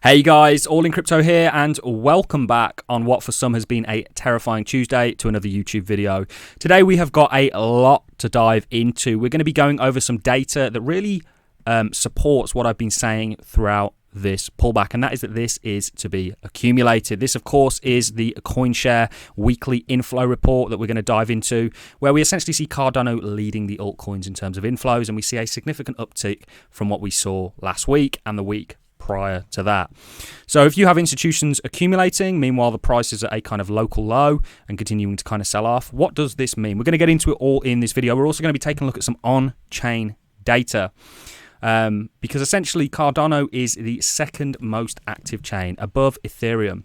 Hey guys, All in Crypto here, and welcome back on what for some has been a terrifying Tuesday to another YouTube video. Today we have got a lot to dive into. We're going to be going over some data that really supports what I've been saying throughout this pullback, and that is that this is to be accumulated. This, of course, is the CoinShare weekly inflow report that we're going to dive into, where we essentially see Cardano leading the altcoins in terms of inflows, and we see a significant uptick from what we saw last week and the week prior to that. So if you have institutions accumulating, meanwhile the price is at a kind of local low and continuing to kind of sell off, what does this mean? We're going to get into it all in this video. We're also going to be taking a look at some on-chain data, because essentially Cardano is the second most active chain above Ethereum.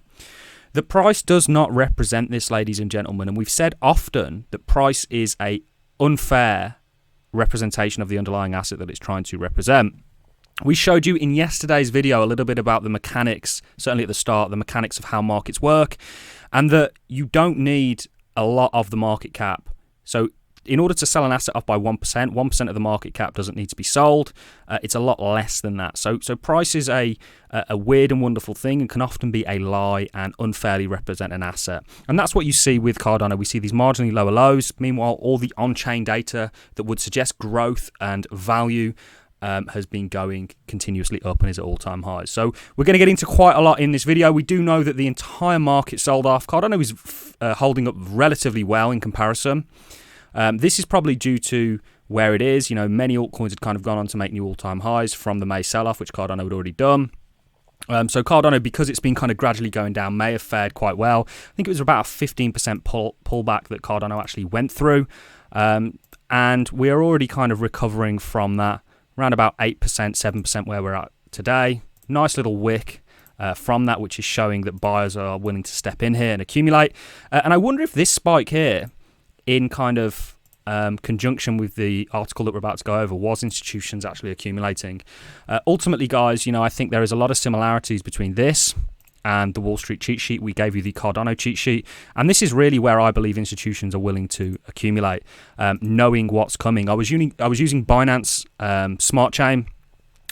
The price does not represent this, ladies and gentlemen, and we've said often that price is a unfair representation of the underlying asset that it's trying to represent. We showed you in yesterday's video a little bit about the mechanics, certainly at the start, the mechanics of how markets work, and that you don't need a lot of the market cap. So in order to sell an asset off by 1% of the market cap doesn't need to be sold. It's a lot less than that. So price is a weird and wonderful thing and can often be a lie and unfairly represent an asset. And that's what you see with Cardano. We see these marginally lower lows. Meanwhile, all the on-chain data that would suggest growth and value has been going continuously up and is at all-time highs. So we're going to get into quite a lot in this video. We do know that the entire market sold off. Cardano is holding up relatively well in comparison. This is probably due to where it is. You know, many altcoins had kind of gone on to make new all-time highs from the May sell-off, which Cardano had already done. So Cardano, because it's been kind of gradually going down, may have fared quite well. I think it was about a 15% pullback that Cardano actually went through. And we are already kind of recovering from that. Around about 8%, 7% where we're at today. Nice little wick from that, which is showing that buyers are willing to step in here and accumulate. And I wonder if this spike here, in kind of conjunction with the article that we're about to go over, was institutions actually accumulating. Ultimately, guys, you know, I think there is a lot of similarities between this and the Wall Street cheat sheet. We gave you the Cardano cheat sheet, and this is really where I believe institutions are willing to accumulate, knowing what's coming. I was using Binance Smart Chain.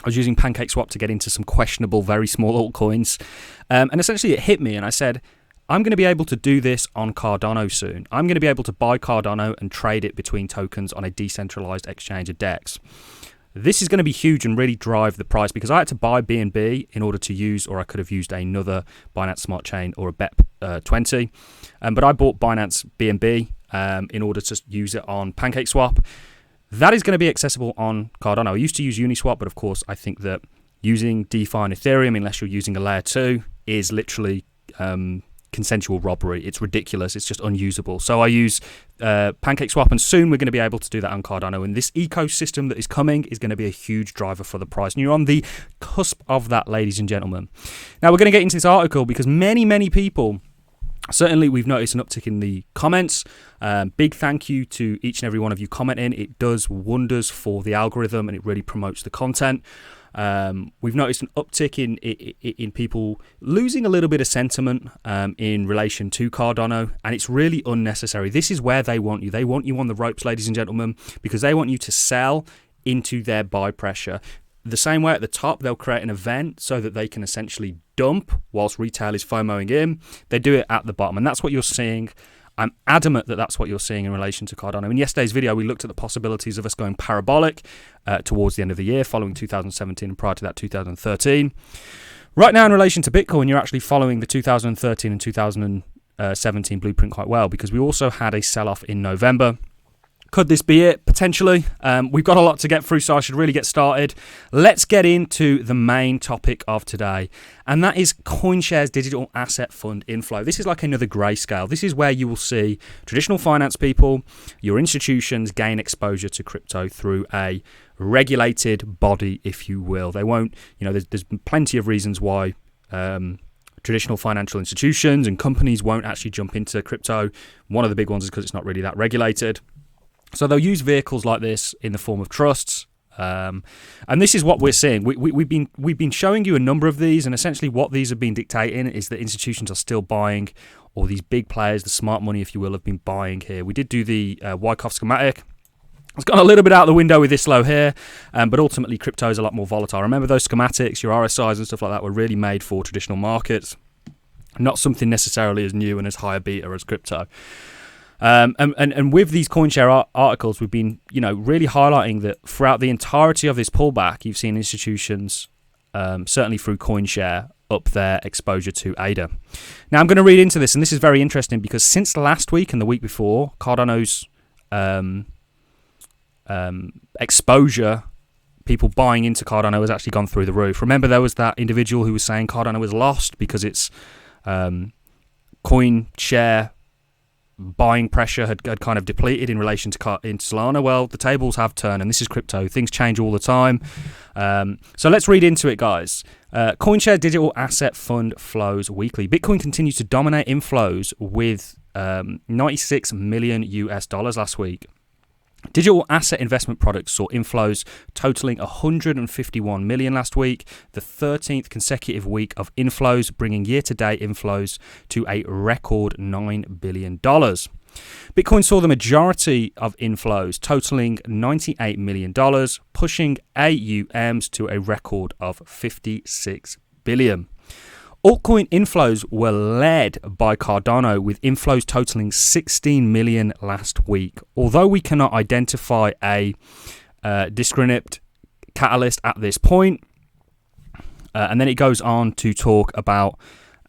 I was using PancakeSwap to get into some questionable, very small altcoins, and essentially it hit me, and I said, I'm going to be able to do this on Cardano soon. I'm going to be able to buy Cardano and trade it between tokens on a decentralized exchange of DEX. This is going to be huge and really drive the price, because I had to buy BNB in order to use, or I could have used another Binance Smart Chain or a BEP20. But I bought Binance BNB in order to use it on PancakeSwap. That is going to be accessible on Cardano. I used to use Uniswap, but of course I think that using DeFi and Ethereum, unless you're using a layer 2, is literally consensual robbery. It's ridiculous. It's just unusable. So I use PancakeSwap, and soon we're going to be able to do that on Cardano. And this ecosystem that is coming is going to be a huge driver for the price. And you're on the cusp of that, ladies and gentlemen. Now we're going to get into this article because many people, certainly we've noticed an uptick in the comments. Big thank you to each and every one of you commenting. It does wonders for the algorithm and it really promotes the content. We've noticed an uptick in people losing a little bit of sentiment in relation to Cardano, and it's really unnecessary. This is where they want you. They want you on the ropes, ladies and gentlemen, because they want you to sell into their buy pressure. The same way at the top, they'll create an event so that they can essentially dump whilst retail is FOMOing in. They do it at the bottom, and that's what you're seeing. I'm adamant that that's what you're seeing in relation to Cardano. In yesterday's video, we looked at the possibilities of us going parabolic towards the end of the year, following 2017 and prior to that 2013. Right now, in relation to Bitcoin, you're actually following the 2013 and 2017 blueprint quite well, because we also had a sell-off in November. Could this be it? Potentially. We've got a lot to get through, so I should really get started. Let's get into the main topic of today, and that is CoinShare's digital asset fund inflow. This is like another grayscale. This is where you will see traditional finance people, your institutions, gain exposure to crypto through a regulated body, if you will. They won't, you know, there's plenty of reasons why traditional financial institutions and companies won't actually jump into crypto. One of the big ones is because it's not really that regulated. So they'll use vehicles like this in the form of trusts, and this is what we're seeing. We've been showing you a number of these, and essentially what these have been dictating is that institutions are still buying, or these big players, the smart money, if you will, have been buying here. We did do the Wyckoff schematic. It's gone a little bit out the window with this low here, but ultimately crypto is a lot more volatile. Remember those schematics, your RSIs and stuff like that were really made for traditional markets, not something necessarily as new and as high a beta as crypto. And with these CoinShare articles, we've been, really highlighting that throughout the entirety of this pullback, you've seen institutions, certainly through CoinShare, up their exposure to ADA. Now, I'm going to read into this, and this is very interesting because since last week and the week before, Cardano's exposure, people buying into Cardano, has actually gone through the roof. Remember, there was that individual who was saying Cardano was lost because its CoinShare buying pressure had kind of depleted in relation to Solana. Well, the tables have turned, and this is crypto. Things change all the time. So let's read into it, guys. CoinShare Digital Asset Fund flows weekly. Bitcoin continues to dominate inflows with $96 million last week. Digital asset investment products saw inflows totaling 151 million last week, the 13th consecutive week of inflows, bringing year-to-date inflows to a record $9 billion. Bitcoin saw the majority of inflows, totaling $98 million, pushing AUMs to a record of 56 billion. Altcoin inflows were led by Cardano, with inflows totaling 16 million last week. Although we cannot identify a discrete catalyst at this point, and then it goes on to talk about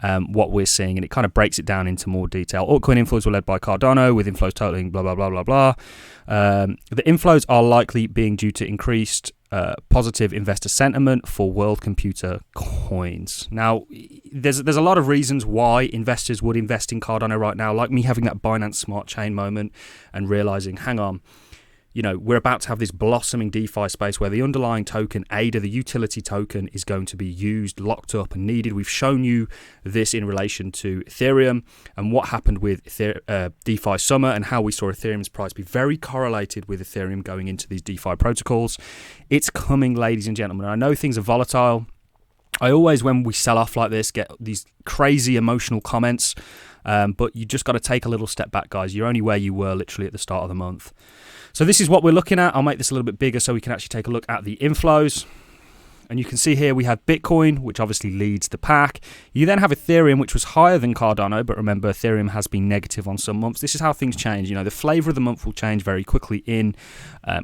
what we're seeing, and it kind of breaks it down into more detail. Altcoin inflows were led by Cardano, with inflows totaling blah, blah, blah, blah, blah. The inflows are likely being due to increased positive investor sentiment for world computer coins. Now, there's a lot of reasons why investors would invest in Cardano right now, like me having that Binance Smart Chain moment and realizing, hang on, we're about to have this blossoming DeFi space where the underlying token, ADA, the utility token, is going to be used, locked up and needed. We've shown you this in relation to Ethereum and what happened with DeFi Summer, and how we saw Ethereum's price be very correlated with Ethereum going into these DeFi protocols. It's coming, ladies and gentlemen. I know things are volatile. I always, when we sell off like this, get these crazy emotional comments, but you just got to take a little step back, guys. You're only where you were literally at the start of the month. So this is what we're looking at. I'll make this a little bit bigger so we can actually take a look at the inflows. And you can see here we have Bitcoin, which obviously leads the pack. You then have Ethereum, which was higher than Cardano, but remember, Ethereum has been negative on some months. This is how things change. The flavor of the month will change very quickly in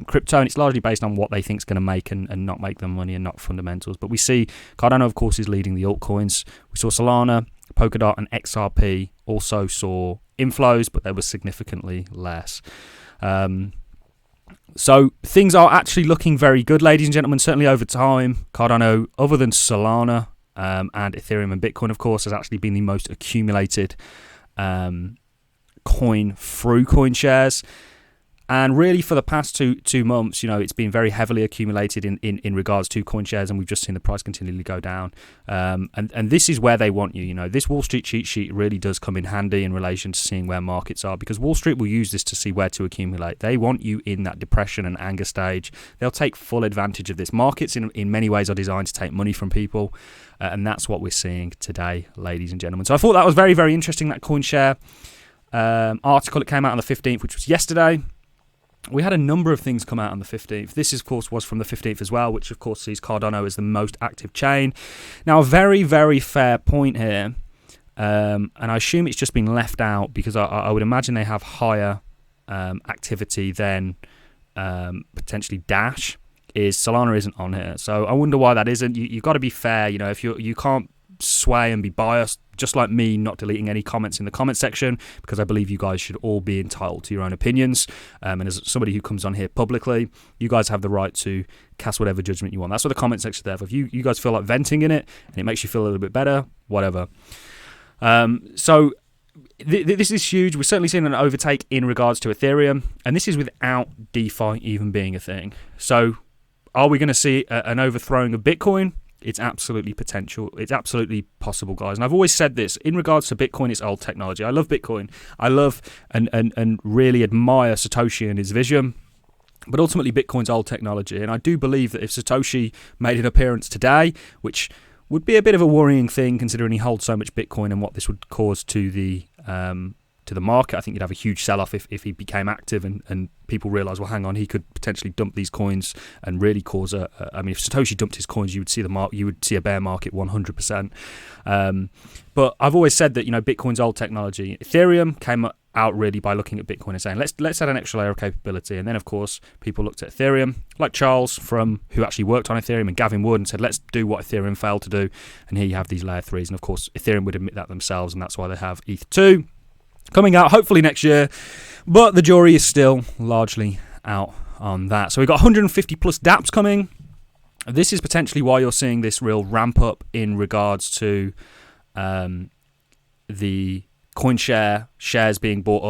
crypto, and it's largely based on what they think is going to make and not make them money, and not fundamentals. But we see Cardano, of course, is leading the altcoins. We saw Solana, POLKADOT, and XRP also saw inflows, but they were significantly less. So things are actually looking very good, ladies and gentlemen. Certainly over time, Cardano, other than Solana and Ethereum and Bitcoin, of course, has actually been the most accumulated coin through CoinShares. And really, for the past two months, it's been very heavily accumulated in regards to CoinShares, and we've just seen the price continually go down. And this is where they want you. This Wall Street cheat sheet really does come in handy in relation to seeing where markets are, because Wall Street will use this to see where to accumulate. They want you in that depression and anger stage. They'll take full advantage of this. Markets, in many ways, are designed to take money from people, and that's what we're seeing today, ladies and gentlemen. So I thought that was very, very interesting, that CoinShare article that came out on the 15th, which was yesterday. We had a number of things come out on the 15th. This, of course, was from the 15th as well, which, of course, sees Cardano as the most active chain. Now, a very, very fair point here, and I assume it's just been left out because I would imagine they have higher activity than potentially Dash, is Solana isn't on here. So I wonder why that isn't. You've got to be fair. If you can't sway and be biased, just like me not deleting any comments in the comment section, because I believe you guys should all be entitled to your own opinions, and as somebody who comes on here publicly, you guys have the right to cast whatever judgment you want. That's what the comment section is there for. If you guys feel like venting in it and it makes you feel a little bit better, whatever. So this is huge. We're certainly seeing an overtake in regards to Ethereum, and this is without DeFi even being a thing. So are we going to see an overthrowing of Bitcoin? It's absolutely potential. It's absolutely possible, guys. And I've always said this in regards to Bitcoin. It's old technology. I love Bitcoin. I love and really admire Satoshi and his vision. But ultimately, Bitcoin's old technology. And I do believe that if Satoshi made an appearance today, which would be a bit of a worrying thing considering he holds so much Bitcoin and what this would cause to the to the market. I think you'd have a huge sell-off if he became active and people realize, well, hang on, he could potentially dump these coins and really cause I mean, if Satoshi dumped his coins, you would see a bear market 100%. But I've always said that, Bitcoin's old technology. Ethereum came out really by looking at Bitcoin and saying, let's add an extra layer of capability. And then, of course, people looked at Ethereum, like Charles who actually worked on Ethereum, and Gavin Wood, and said, let's do what Ethereum failed to do. And here you have these layer 3s. And, of course, Ethereum would admit that themselves, and that's why they have ETH2 coming out hopefully next year. But the jury is still largely out on that. So we've got 150 plus Dapps coming. This is potentially why you're seeing this real ramp up in regards to the CoinShare shares being bought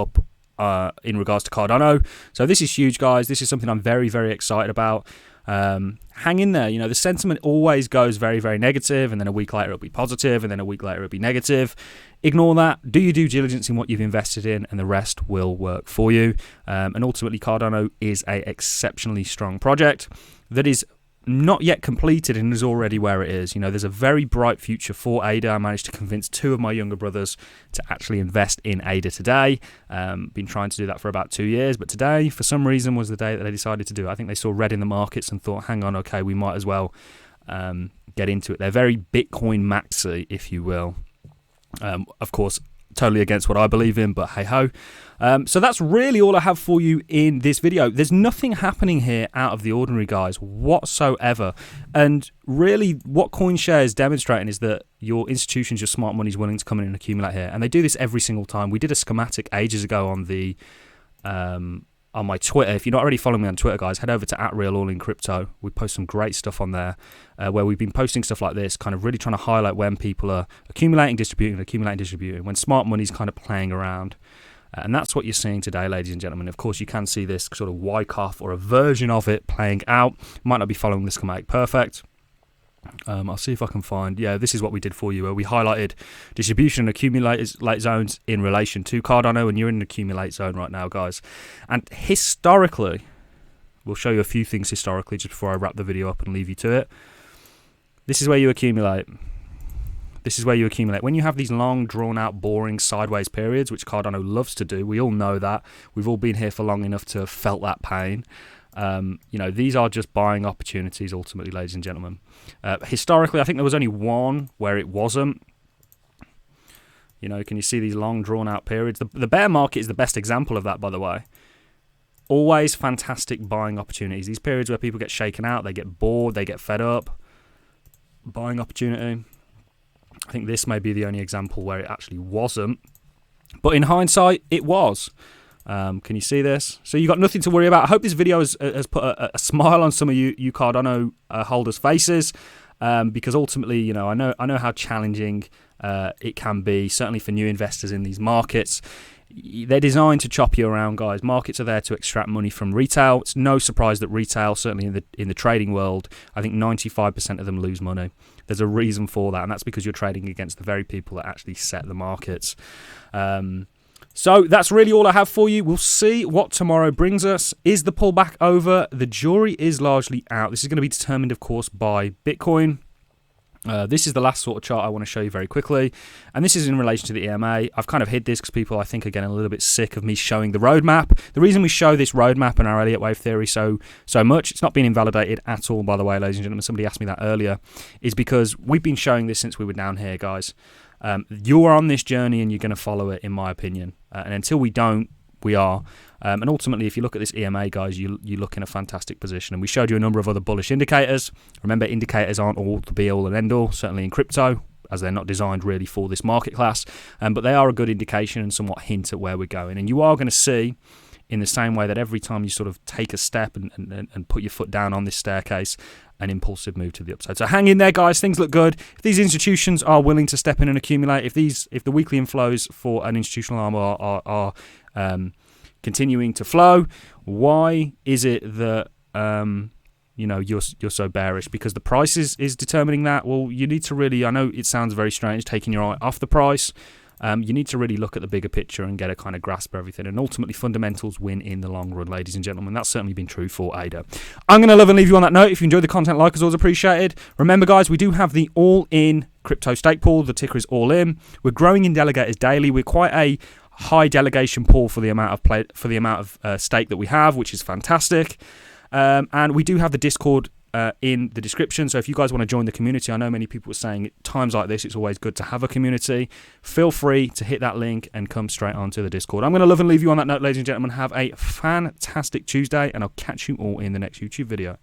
up in regards to Cardano. So this is huge, guys. This is something I'm very, very excited about. Hang in there. The sentiment always goes very, very negative, and then a week later it'll be positive, and then a week later it'll be negative. Ignore that. Do your due diligence in what you've invested in, and the rest will work for you. And ultimately, Cardano is an exceptionally strong project that is not yet completed and is already where it is. There's a very bright future for ADA. I managed to convince 2 of my younger brothers to actually invest in ADA today. Been trying to do that for about 2 years, but today, for some reason, was the day that they decided to do it. I think they saw red in the markets and thought, hang on, okay, we might as well get into it. They're very Bitcoin maxi, if you will. Of course, totally against what I believe in, but hey-ho. So that's really all I have for you in this video. There's nothing happening here out of the ordinary, guys, whatsoever. And really, what CoinShare is demonstrating is that your institutions, your smart money is willing to come in and accumulate here. And they do this every single time. We did a schematic ages ago on the on my Twitter. If you're not already following me on Twitter, guys, head over to @RealAllinCrypto. We post some great stuff on there where we've been posting stuff like this, kind of really trying to highlight when people are accumulating, distributing, when smart money's kind of playing around. And that's what you're seeing today, ladies and gentlemen. Of course, you can see this sort of Wyckoff or a version of it playing out. Might not be following the schematic perfect. I'll see if I can find. Yeah, this is what we did for you, where we highlighted distribution and accumulate zones in relation to Cardano, and you're in an accumulate zone right now, guys. And historically, we'll show you a few things historically just before I wrap the video up and leave you to it. This is where you accumulate. This is where you accumulate. When you have these long, drawn-out, boring, sideways periods, which Cardano loves to do, we all know that. We've all been here for long enough to have felt that pain. These are just buying opportunities, ultimately, ladies and gentlemen. Historically, I think there was only one where it wasn't. Can you see these long, drawn-out periods? The bear market is the best example of that, by the way. Always fantastic buying opportunities. These periods where people get shaken out, they get bored, they get fed up. Buying opportunity. I think this may be the only example where it actually wasn't. But in hindsight, it was. Can you see this? So you've got nothing to worry about. I hope this video has put a smile on some of you Cardano holders' faces, because ultimately, I know how challenging it can be, certainly for new investors in these markets. They're designed to chop you around, guys. Markets are there to extract money from retail. It's no surprise that retail, certainly in the trading world, I think 95% of them lose money. There's a reason for that, and that's because you're trading against the very people that actually set the markets. So that's really all I have for you. We'll see what tomorrow brings us. Is the pullback over? The jury is largely out. This is going to be determined, of course, by Bitcoin. This is the last sort of chart I want to show you very quickly, and this is in relation to the EMA. I've kind of hid this because people, I think, are getting a little bit sick of me showing the roadmap. The reason we show this roadmap in our Elliott wave theory so much, it's not been invalidated at all, by the way, ladies and gentlemen. Somebody asked me that earlier, is because we've been showing this since we were down here, guys. You are on this journey and you're going to follow it, in my opinion. And until we don't, we are. And ultimately, if you look at this EMA, guys, you look in a fantastic position. And we showed you a number of other bullish indicators. Remember, indicators aren't all the be-all and end-all, certainly in crypto, as they're not designed really for this market class. But they are a good indication and somewhat hint at where we're going. And you are going to see, in the same way that every time you sort of take a step and put your foot down on this staircase, an impulsive move to the upside. So hang in there, guys. Things look good. If these institutions are willing to step in and accumulate, if the weekly inflows for an institutional arm are continuing to flow, why is it that you're so bearish? Because the price is determining that. Well, you need to really, I know it sounds very strange taking your eye off the price. You need to really look at the bigger picture and get a kind of grasp of everything. And ultimately, fundamentals win in the long run, ladies and gentlemen. That's certainly been true for ADA. I'm going to love and leave you on that note. If you enjoyed the content, like is always appreciated. Remember, guys, we do have the all-in crypto stake pool. The ticker is ALLIN. We're growing in delegators daily. We're quite a high delegation pool for the amount of stake that we have, which is fantastic. And we do have the Discord in the description, so if you guys want to join the community, I know many people are saying at times like this it's always good to have a community. Feel free to hit that link and come straight onto the Discord. I'm going to love and leave you on that note, ladies and gentlemen. Have a fantastic Tuesday, and I'll catch you all in the next YouTube video.